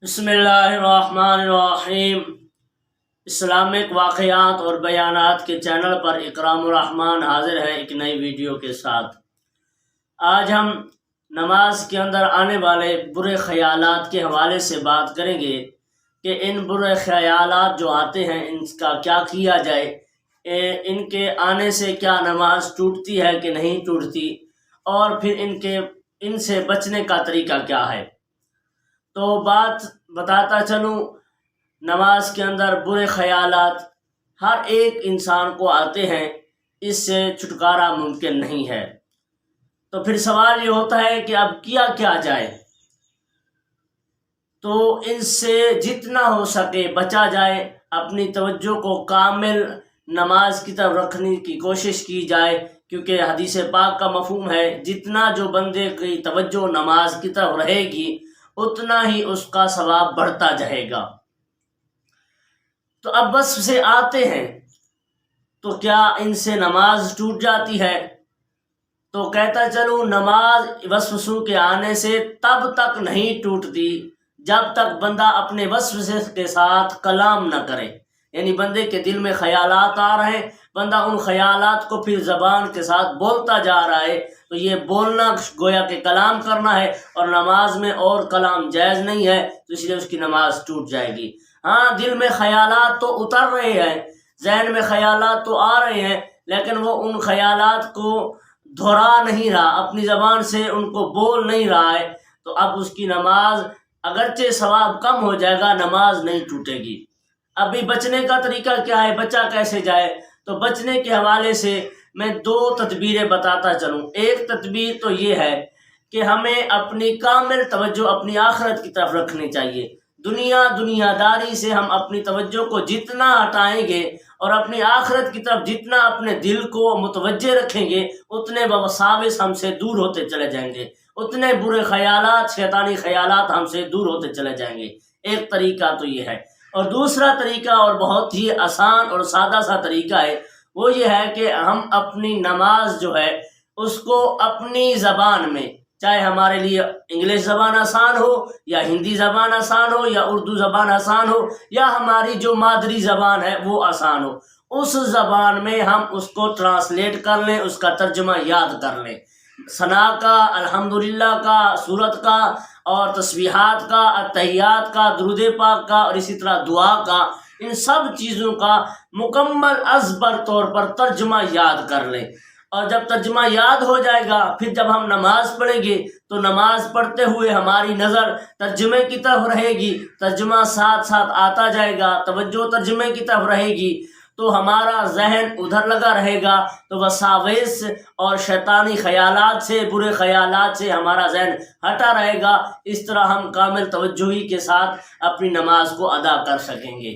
بسم اللہ الرحمن الرحیم۔ اسلامک واقعات اور بیانات کے چینل پر اکرام الرحمن حاضر ہے ایک نئی ویڈیو کے ساتھ۔ آج ہم نماز کے اندر آنے والے برے خیالات کے حوالے سے بات کریں گے کہ ان برے خیالات جو آتے ہیں ان کا کیا کیا جائے، ان کے آنے سے کیا نماز ٹوٹتی ہے کہ نہیں ٹوٹتی، اور پھر ان سے بچنے کا طریقہ کیا ہے۔ تو بات بتاتا چلوں، نماز کے اندر برے خیالات ہر ایک انسان کو آتے ہیں، اس سے چھٹکارا ممکن نہیں ہے۔ تو پھر سوال یہ ہوتا ہے کہ اب کیا جائے؟ تو ان سے جتنا ہو سکے بچا جائے، اپنی توجہ کو کامل نماز کی طرف رکھنے کی کوشش کی جائے، کیونکہ حدیث پاک کا مفہوم ہے جتنا جو بندے کی توجہ نماز کی طرف رہے گی اتنا ہی اس کا ثواب بڑھتا جائے گا۔ تو اب وصف سے آتے ہیں تو کیا ان سے نماز ٹوٹ جاتی ہے؟ تو کہتا چلوں، نماز وسوسوں کے آنے سے تب تک نہیں ٹوٹتی جب تک بندہ اپنے وسوسے کے ساتھ کلام نہ کرے، یعنی بندے کے دل میں خیالات آ رہے ہیں، بندہ ان خیالات کو پھر زبان کے ساتھ بولتا جا رہا ہے، تو یہ بولنا گویا کہ کلام کرنا ہے، اور نماز میں اور کلام جائز نہیں ہے، تو اس لیے اس کی نماز ٹوٹ جائے گی۔ ہاں، دل میں خیالات تو اتر رہے ہیں، ذہن میں خیالات تو آ رہے ہیں، لیکن وہ ان خیالات کو دہرا نہیں رہا، اپنی زبان سے ان کو بول نہیں رہا ہے، تو اب اس کی نماز اگرچہ ثواب کم ہو جائے گا، نماز نہیں ٹوٹے گی۔ ابھی بچنے کا طریقہ کیا ہے، بچا کیسے جائے؟ تو بچنے کے حوالے سے میں دو تدبیریں بتاتا چلوں۔ ایک تدبیر تو یہ ہے کہ ہمیں اپنی کامل توجہ اپنی آخرت کی طرف رکھنی چاہیے۔ دنیا داری سے ہم اپنی توجہ کو جتنا ہٹائیں گے اور اپنی آخرت کی طرف جتنا اپنے دل کو متوجہ رکھیں گے، اتنے وساوس ہم سے دور ہوتے چلے جائیں گے، اتنے برے خیالات، شیطانی خیالات ہم سے دور ہوتے چلے جائیں گے۔ ایک طریقہ تو یہ ہے، اور دوسرا طریقہ اور بہت ہی آسان اور سادہ سا طریقہ ہے، وہ یہ ہے کہ ہم اپنی نماز جو ہے اس کو اپنی زبان میں، چاہے ہمارے لیے انگلش زبان آسان ہو یا ہندی زبان آسان ہو یا اردو زبان آسان ہو یا ہماری جو مادری زبان ہے وہ آسان ہو، اس زبان میں ہم اس کو ٹرانسلیٹ کر لیں، اس کا ترجمہ یاد کر لیں۔ ثنا کا، الحمدللہ کا، سورت کا، اور تسبیحات کا، التحیات کا، درود پاک کا، اور اسی طرح دعا کا، ان سب چیزوں کا مکمل ازبر طور پر ترجمہ یاد کر لیں۔ اور جب ترجمہ یاد ہو جائے گا، پھر جب ہم نماز پڑھیں گے تو نماز پڑھتے ہوئے ہماری نظر ترجمے کی طرف رہے گی، ترجمہ ساتھ ساتھ آتا جائے گا، توجہ ترجمے کی طرف رہے گی، تو ہمارا ذہن ادھر لگا رہے گا، تو وساوس اور شیطانی خیالات سے، برے خیالات سے ہمارا ذہن ہٹا رہے گا۔ اس طرح ہم کامل توجہی کے ساتھ اپنی نماز کو ادا کر سکیں گے۔